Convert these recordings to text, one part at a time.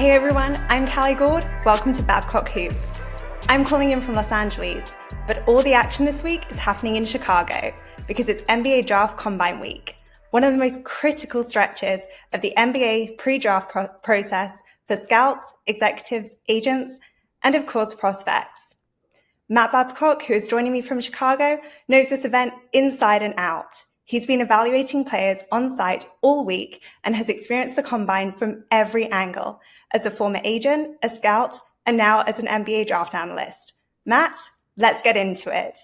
Hey everyone, I'm Calais Goord. Welcome to Babcock Hoops. I'm calling in from Los Angeles, but all the action this week is happening in Chicago because it's NBA Draft Combine Week, one of the most critical stretches of the NBA pre-draft process for scouts, executives, agents, and of course prospects. Matt Babcock, who is joining me from Chicago, knows this event inside and out. He's been evaluating players on site all week and has experienced the combine from every angle, as a former agent, a scout, and now as an NBA draft analyst. Matt, let's get into it.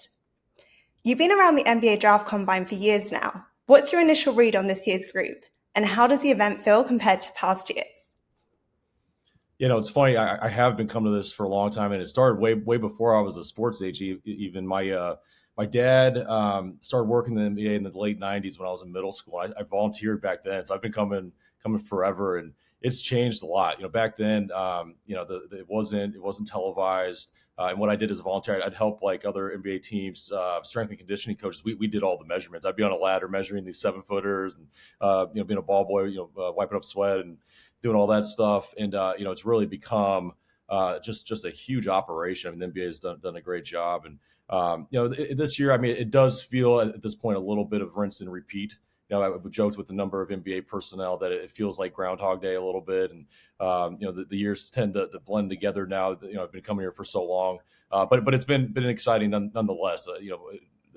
You've been around the NBA draft combine for years now. What's your initial read on this year's group, and how does the event feel compared to past years? It's funny. I have been coming to this for a long time, and it started way before I was a sports age. Even my dad started working in the NBA in the late '90s when I was in middle school. I volunteered back then, so I've been coming forever, and it's changed a lot. Back then, it wasn't televised. And what I did as a volunteer, I'd help like other NBA teams, strength and conditioning coaches. We did all the measurements. I'd be on a ladder measuring these 7-footers, and being a ball boy, wiping up sweat and doing all that stuff. And it's really become just a huge operation. I mean, the NBA has done a great job. And this year, I mean, it does feel at this point a little bit of rinse and repeat. I joked with the number of NBA personnel that it feels like Groundhog Day a little bit, and the years tend to blend together now. I've been coming here for so long, but it's been exciting nonetheless.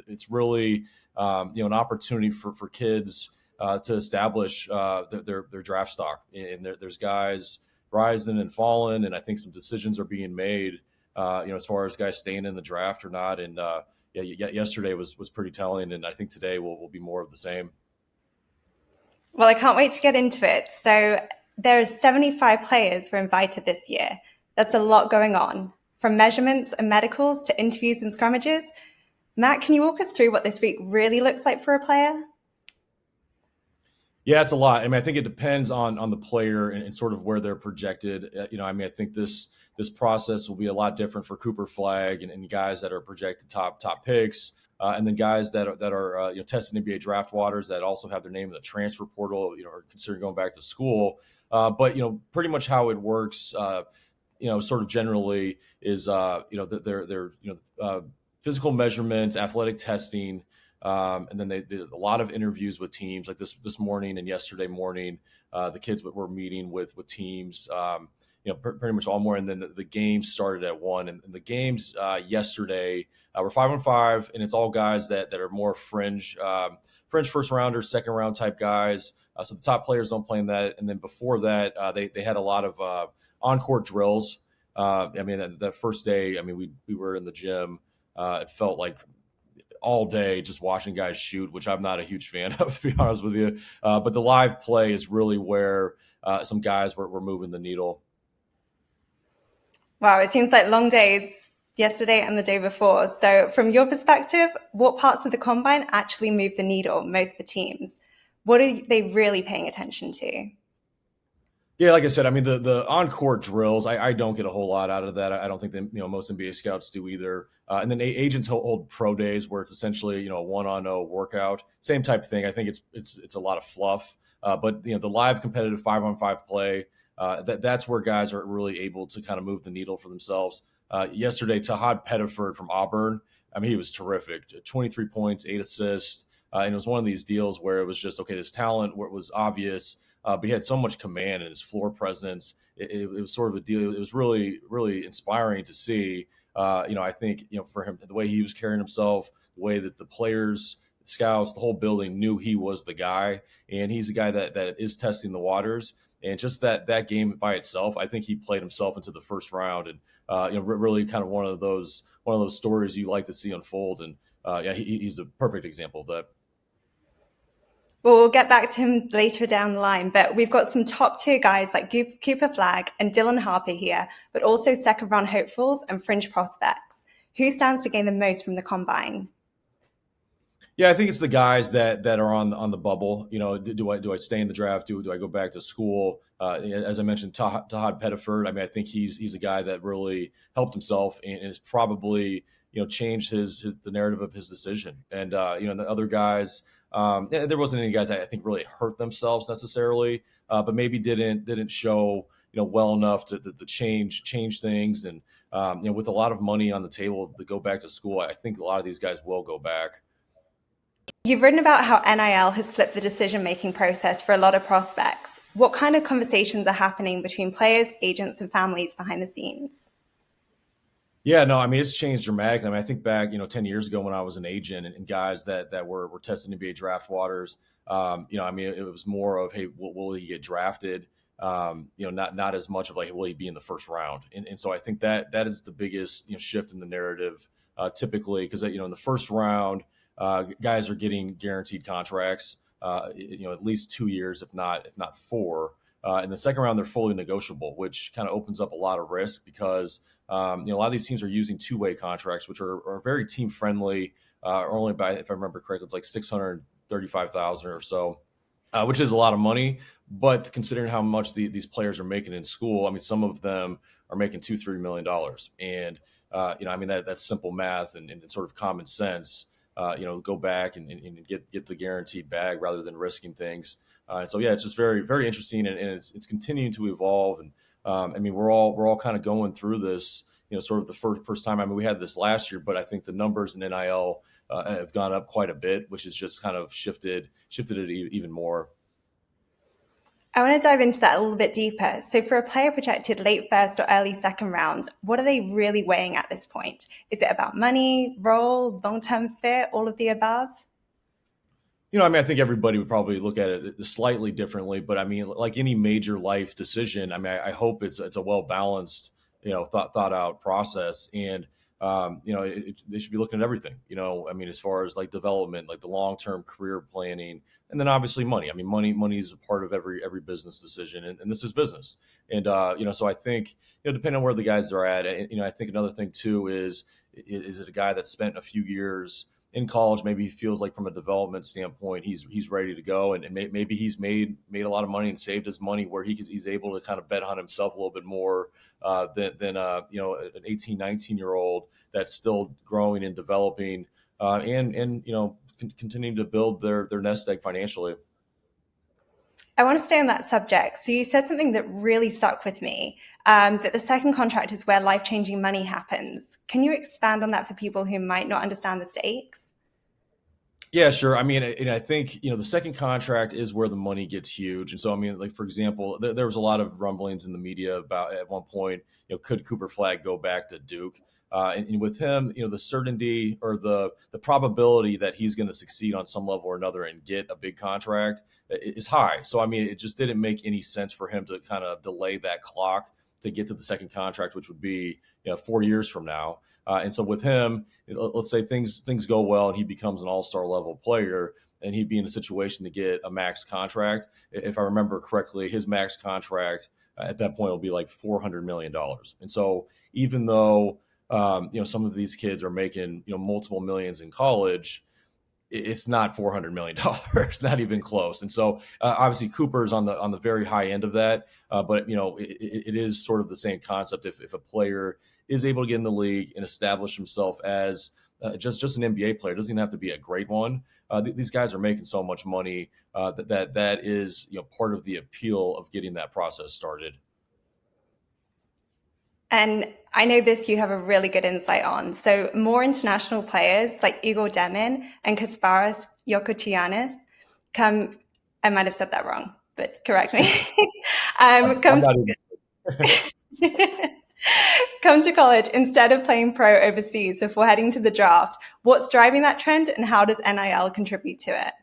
It's really an opportunity for kids to establish their draft stock, and there's guys rising and falling, and I think some decisions are being made, as far as guys staying in the draft or not. And yesterday was pretty telling, and I think today will be more of the same. Well, I can't wait to get into it. So there's 75 players were invited this year. That's a lot going on, from measurements and medicals to interviews and scrummages. Matt, can you walk us through what this week really looks like for a player? Yeah, it's a lot. I mean, I think it depends on the player and sort of where they're projected. I think this process will be a lot different for Cooper, Flagg, and guys that are projected top picks. And then guys that are testing NBA draft waters that also have their name in the transfer portal, are considering going back to school. But pretty much how it works, sort of generally is their physical measurements, athletic testing, and then they did a lot of interviews with teams like this morning and yesterday morning. The kids were meeting with teams. Pretty much all morning. And then the games started at 1:00, and the games yesterday were 5-on-5, and it's all guys that are more fringe first rounders, second round type guys. So the top players don't play in that. And then before that, they had a lot of on-court drills. That first day, we were in the gym. It felt like all day just watching guys shoot, which I'm not a huge fan of, to be honest with you. But the live play is really where some guys were moving the needle. Wow, it seems like long days yesterday and the day before. So from your perspective, what parts of the combine actually move the needle most for teams? What are they really paying attention to? Yeah, like I said, the on-court drills, I don't get a whole lot out of that. I don't think that most NBA scouts do either. And then agents hold pro days where it's essentially a 1-on-0 workout, same type of thing. I think it's a lot of fluff, but the live competitive 5-on-5 play, that's where guys are really able to kind of move the needle for themselves. Yesterday, Tahad Pettiford from Auburn, he was terrific. 23 points, 8 assists, and it was one of these deals where it was just okay. His talent was obvious. But he had so much command and his floor presence. It was sort of a deal. It was really, really inspiring to see. I think, for him, the way he was carrying himself, the way that the players, the scouts, the whole building knew he was the guy. And he's a guy that is testing the waters. And just that game by itself, I think he played himself into the first round. And, really kind of one of those stories you like to see unfold. And he's a perfect example of that. Well, we'll get back to him later down the line, but we've got some top-tier guys like Cooper Flagg and Dylan Harper here, but also second-round hopefuls and fringe prospects. Who stands to gain the most from the combine? Yeah, I think it's the guys that are on the bubble. Do I stay in the draft? Do I go back to school? As I mentioned, Tahad Pettiford. I think he's a guy that really helped himself and has probably changed the narrative of his decision. And the other guys. There wasn't any guys that I think really hurt themselves necessarily, but maybe didn't show well enough to change things. And, with a lot of money on the table to go back to school, I think a lot of these guys will go back. You've written about how NIL has flipped the decision-making process for a lot of prospects. What kind of conversations are happening between players, agents, and families behind the scenes? Yeah, no, I mean, it's changed dramatically. I mean, I think back, 10 years ago when I was an agent and guys that were testing NBA draft waters, I mean, it was more of, hey, will he get drafted? Not as much of like, will he be in the first round? And so I think that is the biggest, shift in the narrative, typically, because, in the first round, guys are getting guaranteed contracts, at least 2 years, if not four. In the second round, they're fully negotiable, which kind of opens up a lot of risk because a lot of these teams are using two-way contracts, which are very team friendly. Only by, if I remember correctly, it's like 635,000 or so, which is a lot of money. But considering how much these players are making in school, I mean, some of them are making $2-3 million, and I mean that's simple math and sort of common sense. Go back and get the guaranteed bag rather than risking things. And so, yeah, it's just very, very interesting, and it's continuing to evolve. And I mean, we're all kind of going through this, sort of the first time. I mean, we had this last year, but I think the numbers in NIL have gone up quite a bit, which has just kind of shifted it even more. I want to dive into that a little bit deeper. So for a player projected late first or early second round, what are they really weighing at this point? Is it about money, role, long-term fit, all of the above? I mean, I think everybody would probably look at it slightly differently, but I mean, like any major life decision, I mean, I hope it's a well balanced, thought out process, and they should be looking at everything. I mean, as far as like development, like the long term career planning, and then obviously money. I mean, money is a part of every business decision, and this is business, and so I think depending on where the guys are at, I think another thing too is it a guy that spent a few years in college, maybe he feels like from a development standpoint, he's ready to go, and maybe he's made a lot of money and saved his money where he's able to kind of bet on himself a little bit more than an 18, 19-year-old that's still growing and developing and continuing to build their nest egg financially. I want to stay on that subject. So you said something that really stuck with me, that the second contract is where life-changing money happens. Can you expand on that for people who might not understand the stakes? Yeah, sure. I mean, and I think, the second contract is where the money gets huge. And so, I mean, like, for example, there was a lot of rumblings in the media about at one point, could Cooper Flagg go back to Duke? And with him, the certainty or the probability that he's going to succeed on some level or another and get a big contract is high. So, I mean, it just didn't make any sense for him to kind of delay that clock to get to the second contract, which would be 4 years from now. And so with him, let's say things go well and he becomes an all-star level player, and he'd be in a situation to get a max contract. If I remember correctly, his max contract at that point will be like $400 million. And so even though some of these kids are making multiple millions in college, it's not $400 million, not even close. And so obviously Cooper's on the very high end of that. But it is sort of the same concept. If a player is able to get in the league and establish himself as just an NBA player, it doesn't even have to be a great one. These guys are making so much money that is part of the appeal of getting that process started. And I know this you have a really good insight on. So more international players like Igor Demin and Kasparas Yokochianis come, I might have said that wrong, but correct me, come to college instead of playing pro overseas before heading to the draft. What's driving that trend, and how does NIL contribute to it?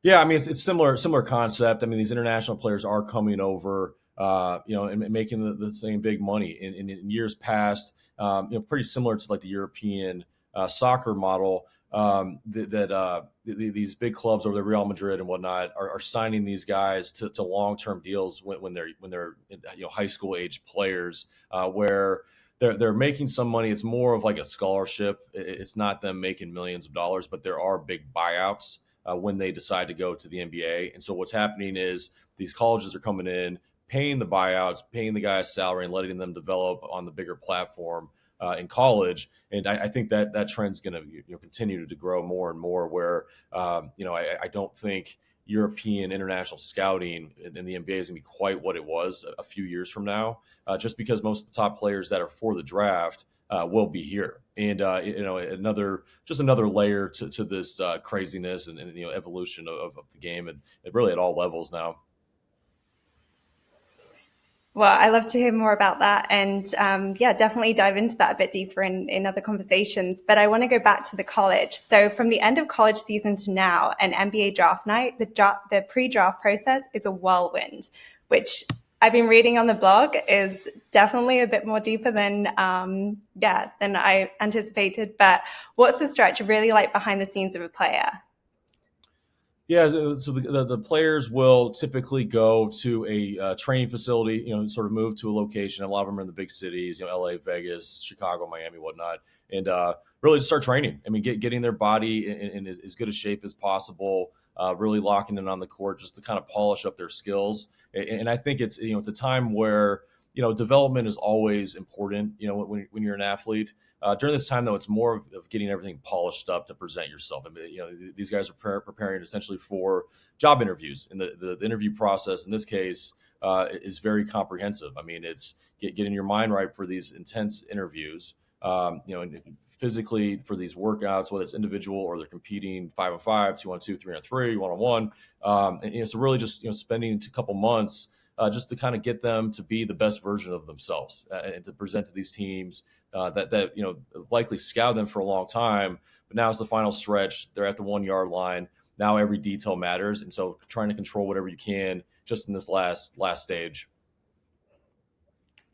Yeah, I mean, it's similar concept. I mean, these international players are coming over, and making the same big money in years past. Pretty similar to like the European soccer model. These big clubs over the Real Madrid and whatnot are signing these guys to long-term deals when they're high school age players, where they're making some money. It's more of like a scholarship. It's not them making millions of dollars, but there are big buyouts when they decide to go to the NBA. And so what's happening is these colleges are coming in, paying the buyouts, paying the guys' salary, and letting them develop on the bigger platform in college. And I think that trend's going to continue to grow more and more. Where I don't think European international scouting in the NBA is going to be quite what it was a few years from now, just because most of the top players that are for the draft will be here. And another layer to this craziness and evolution of the game, and really at all levels now. Well, I love to hear more about that, and yeah, definitely dive into that a bit deeper in other conversations. But I want to go back to the college. So from the end of college season to now, an NBA draft night, the pre-draft process is a whirlwind, which I've been reading on the blog is definitely a bit more deeper than than I anticipated. But what's the stretch really like behind the scenes of a player? Yeah, so the players will typically go to a training facility, sort of move to a location. A lot of them are in the big cities, LA, Vegas, Chicago, Miami, whatnot, and really just start training. I mean, getting their body in as good a shape as possible, really locking in on the court just to kind of polish up their skills. And I think it's a time where development is always important. When you're an athlete. During this time, though, it's more of getting everything polished up to present yourself. I mean, these guys are preparing essentially for job interviews, and the interview process in this case is very comprehensive. I mean, it's getting your mind right for these intense interviews. And physically for these workouts, whether it's individual or they're competing 5-on-5, 2-on-2, 3-on-3, 1-on-1. So really just spending a couple months just to kind of get them to be the best version of themselves and to present to these teams that likely scout them for a long time. But now it's the final stretch. They're at the 1 yard line. Now every detail matters, and so trying to control whatever you can just in this last stage.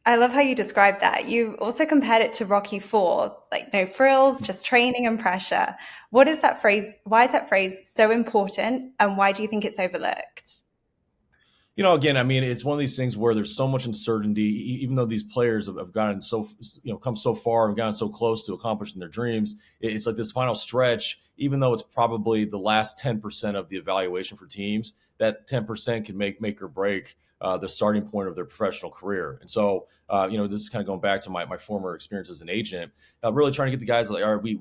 I love how you described that. You also compared it to Rocky Four, like no frills, just training and pressure. What is that phrase? Why is that phrase so important, and why do you think it's overlooked? Again, I mean, it's one of these things where there's so much uncertainty, even though these players have gotten come so far and gotten so close to accomplishing their dreams. It's like this final stretch, even though it's probably the last 10% of the evaluation for teams, that 10% can make or break the starting point of their professional career. And so, this is kind of going back to my former experience as an agent, really trying to get the guys like, all right,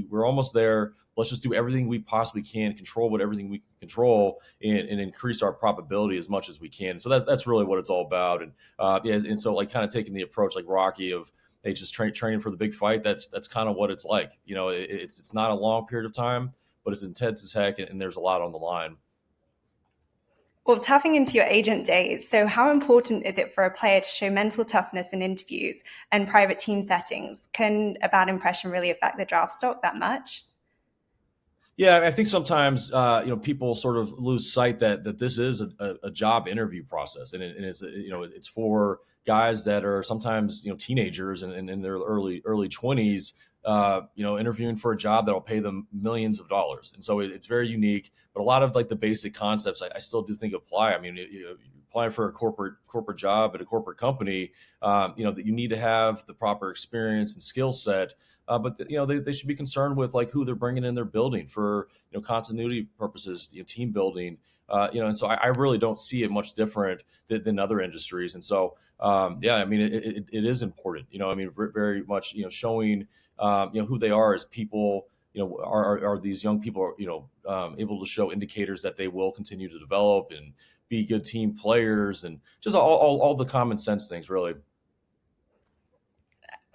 we're almost there. Let's just do everything we possibly can, control everything we can control, and increase our probability as much as we can. So that's really what it's all about. And and so like kind of taking the approach like Rocky of hey, just training for the big fight. That's kind of what it's like. It's not a long period of time, but it's intense as heck, and there's a lot on the line. Well, tapping into your agent days, so how important is it for a player to show mental toughness in interviews and private team settings? Can a bad impression really affect the draft stock that much? Yeah, I think sometimes people sort of lose sight that this is a job interview process, and it's it's for guys that are sometimes teenagers and in their early 20s, interviewing for a job that will pay them millions of dollars, and so it's very unique. But a lot of like the basic concepts I still do think apply. I mean, applying for a corporate job at a corporate company, that you need to have the proper experience and skill set. But they should be concerned with like who they're bringing in their building for continuity purposes, team building, and so I really don't see it much different than other industries. And so I mean it is important, I mean very much showing who they are as people. Are these young people able to show indicators that they will continue to develop and be good team players, and just all the common sense things really.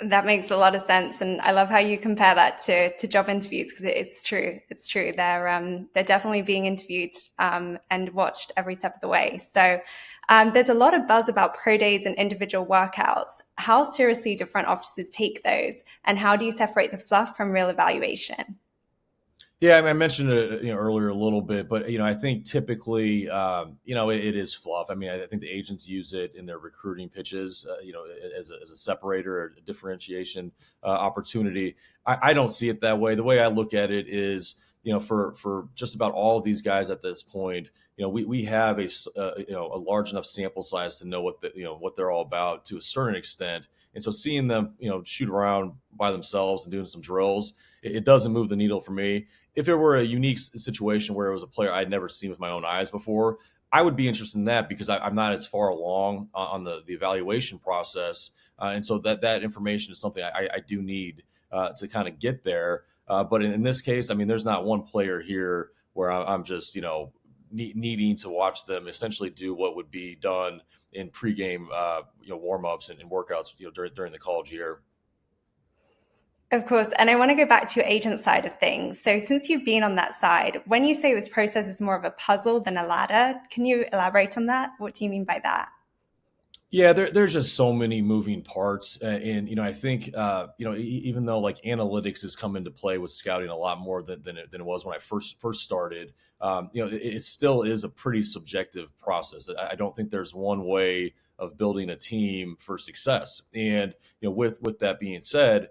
That makes a lot of sense, and I love how you compare that to job interviews because it's true. It's true. They're definitely being interviewed and watched every step of the way. So there's a lot of buzz about pro days and individual workouts. How seriously do front offices take those, and how do you separate the fluff from real evaluation? Yeah, I mean, I mentioned it earlier a little bit, but I think typically it is fluff. I mean, I think the agents use it in their recruiting pitches, as a separator or a differentiation opportunity. I don't see it that way. The way I look at it is, for just about all of these guys at this point, we have a large enough sample size to know what they're all about to a certain extent. And so seeing them shoot around by themselves and doing some drills, it doesn't move the needle for me. If it were a unique situation where it was a player I'd never seen with my own eyes before, I would be interested in that because I'm not as far along on the evaluation process. And so that information is something I do need to kind of get there. But in this case, I mean, there's not one player here where I'm just, needing to watch them essentially do what would be done in pregame, warm-ups and workouts, during the college year. Of course. And I want to go back to your agent side of things. So since you've been on that side, when you say this process is more of a puzzle than a ladder, can you elaborate on that? What do you mean by that? Yeah, there's just so many moving parts, and I think even though like analytics has come into play with scouting a lot more than it was when I first started, it still is a pretty subjective process. I don't think there's one way of building a team for success, and with that being said,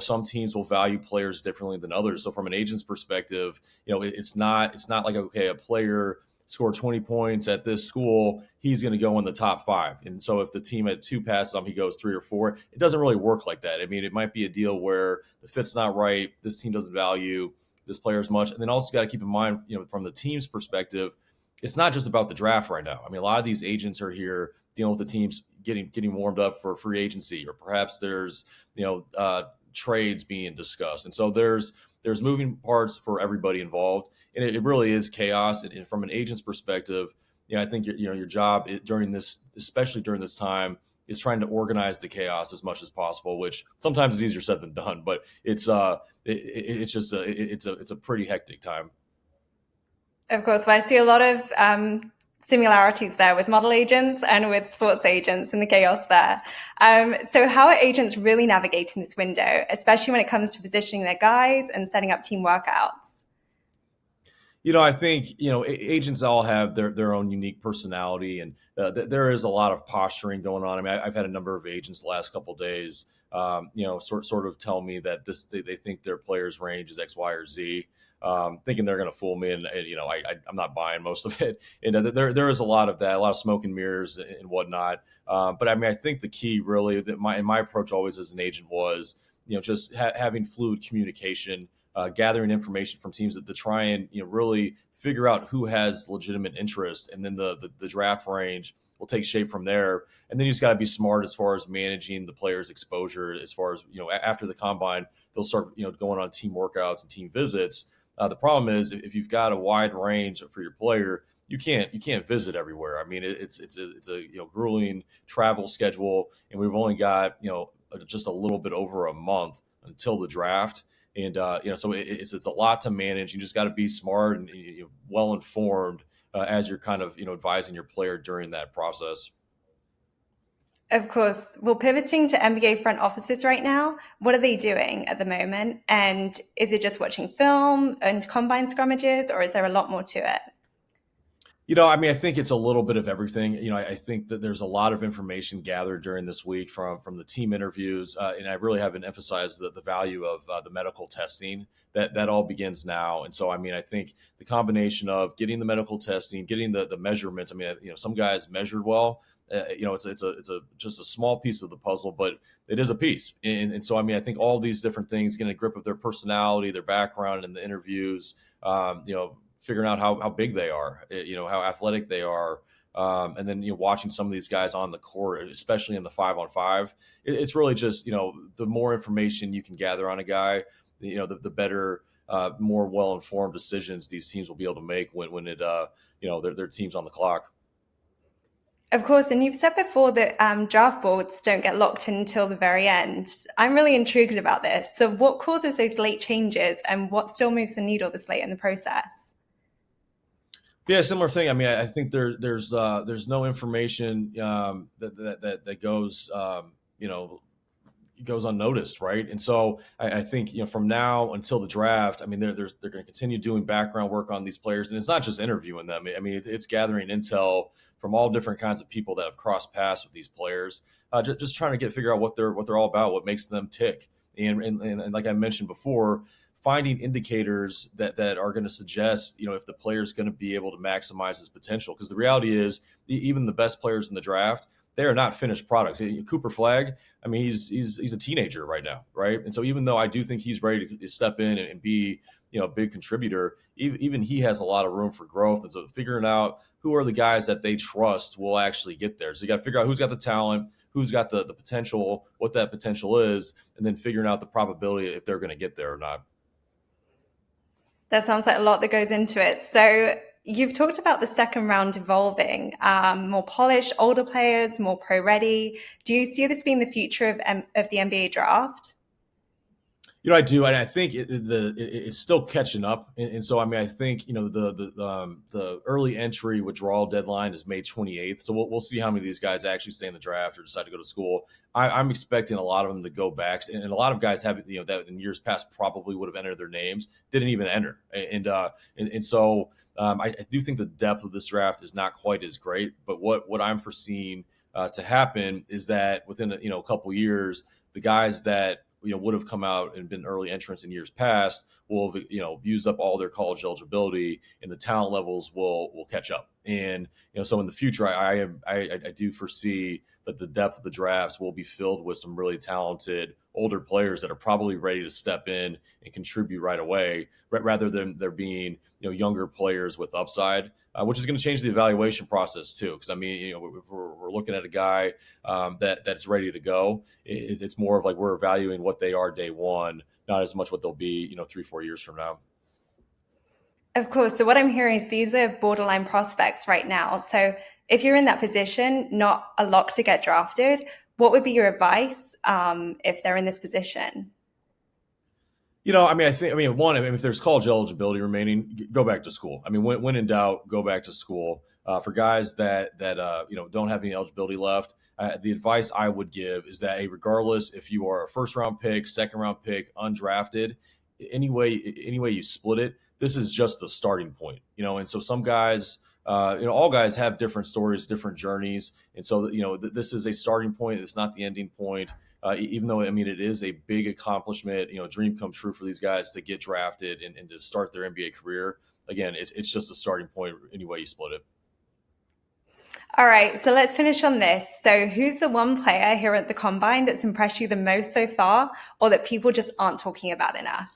some teams will value players differently than others. So from an agent's perspective, it's not like, okay, a player scored 20 points at this school, he's going to go in the top five. And so if the team had two passes on, he goes 3 or 4. It doesn't really work like that. I mean, it might be a deal where the fit's not right. This team doesn't value this player as much. And then also got to keep in mind, from the team's perspective, it's not just about the draft right now. I mean, a lot of these agents are here dealing with the teams getting warmed up for free agency, or perhaps there's, trades being discussed. And so there's moving parts for everybody involved, and it really is chaos. And from an agent's perspective, I think your job during this, especially during this time, is trying to organize the chaos as much as possible, which sometimes is easier said than done. But it's a pretty hectic time. Of course, well, I see a lot of similarities there with model agents and with sports agents and the chaos there. So how are agents really navigating this window, especially when it comes to positioning their guys and setting up team workouts? I think, agents all have their own unique personality, and there is a lot of posturing going on. I mean, I've had a number of agents the last couple of days, sort of tell me that they think their players range is X, Y, or Z, thinking they're going to fool me. And I'm not buying most of it. And there is a lot of that, a lot of smoke and mirrors and whatnot. But I mean, I think the key really that my approach always as an agent was, just having fluid communication, gathering information from teams that to try and really figure out who has legitimate interest, and then the draft range will take shape from there. And then you just got to be smart as far as managing the players' exposure. As far as after the combine, they'll start going on team workouts and team visits. The problem is if you've got a wide range for your player, you can't visit everywhere. I mean, it's a grueling travel schedule, and we've only got just a little bit over a month until the draft. And so it's a lot to manage. You just got to be smart and well informed as you're kind of advising your player during that process. Of course. Well, pivoting to NBA front offices right now, what are they doing at the moment? And is it just watching film and combine scrummages, or is there a lot more to it? I mean, I think it's a little bit of everything. I think that there's a lot of information gathered during this week from the team interviews, and I really haven't emphasized the value of the medical testing. That all begins now. And so, I mean, I think the combination of getting the medical testing, getting the measurements. I mean, some guys measured well. It's just a small piece of the puzzle, but it is a piece. And so, I mean, I think all these different things get a grip of their personality, their background, and the interviews. Figuring out how big they are, how athletic they are, and then watching some of these guys on the court, especially in the 5-on-5. It's really just the more information you can gather on a guy, the better, more well informed decisions these teams will be able to make when their team's on the clock. Of course, and you've said before that draft boards don't get locked in until the very end. I'm really intrigued about this. So what causes those late changes, and what still moves the needle this late in the process? Yeah, similar thing. I mean, I think there's no information that goes unnoticed, right? And so I think from now until the draft, I mean they're going to continue doing background work on these players, and it's not just interviewing them. I mean it's gathering intel from all different kinds of people that have crossed paths with these players, just trying to figure out what they're all about, what makes them tick, and like I mentioned before, finding indicators that are going to suggest, if the player is going to be able to maximize his potential. Because the reality is, even the best players in the draft, they are not finished products. Cooper Flagg, I mean, he's a teenager right now, right? And so even though I do think he's ready to step in and be, a big contributor, even he has a lot of room for growth. And so figuring out who are the guys that they trust will actually get there. So you got to figure out who's got the talent, who's got the potential, what that potential is, and then figuring out the probability if they're going to get there or not. That sounds like a lot that goes into it. So you've talked about the second round evolving, more polished, older players, more pro ready. Do you see this being the future of the NBA draft? I do, and I think it's still catching up. And so, I mean, I think the early entry withdrawal deadline is May 28th. So we'll see how many of these guys actually stay in the draft or decide to go to school. I'm expecting a lot of them to go back, and a lot of guys have that in years past probably would have entered their names, didn't even enter, and so I do think the depth of this draft is not quite as great. But what I'm foreseeing to happen is that within a couple years, the guys that would have come out and been early entrants in years past will have used up all their college eligibility, and the talent levels will catch up. And so in the future, I do foresee that the depth of the drafts will be filled with some really talented older players that are probably ready to step in and contribute right away, rather than there being younger players with upside, which is going to change the evaluation process too. Because I mean, we're looking at a guy that's ready to go. It's more of like we're evaluating what they are day one, not as much what they'll be 3-4 years from now. Of course. So what I'm hearing is these are borderline prospects right now. So if you're in that position, not a lock to get drafted, what would be your advice if they're in this position? If there's college eligibility remaining, go back to school. I mean, when in doubt, go back to school. For guys that don't have any eligibility left, the advice I would give is that, regardless if you are a first round pick, second round pick, undrafted, any way you split it, this is just the starting point. And so some guys, all guys have different stories, different journeys, and so this is a starting point. It's not the ending point. Even though, it is a big accomplishment, dream come true for these guys to get drafted and to start their NBA career. Again, it's just a starting point any way you split it. All right, so let's finish on this. So who's the one player here at the Combine that's impressed you the most so far, or that people just aren't talking about enough?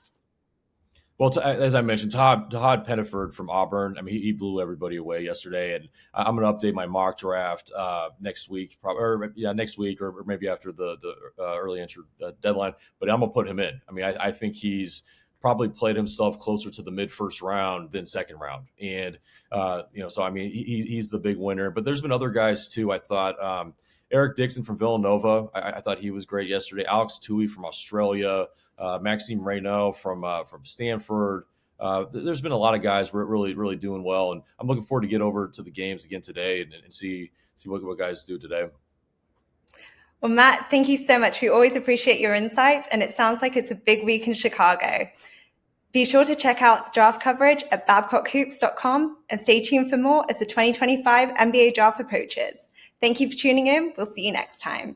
Well, as I mentioned, Todd Pettiford from Auburn. I mean, he blew everybody away yesterday, and I'm going to update my mock draft next week, next week, or maybe after the early entry deadline. But I'm going to put him in. I mean, I think he's probably played himself closer to the mid first round than second round, and so I mean, he's the big winner. But there's been other guys too. I thought Eric Dixon from Villanova. I thought he was great yesterday. Alex Tui from Australia. Maxime Reynaud from Stanford. There's been a lot of guys really doing well, and I'm looking forward to get over to the games again today and see what guys do today. Well, Matt, thank you so much. We always appreciate your insights, and it sounds like it's a big week in Chicago. Be sure to check out the draft coverage at babcockhoops.com and stay tuned for more as the 2025 NBA draft approaches. Thank you for tuning in. We'll see you next time.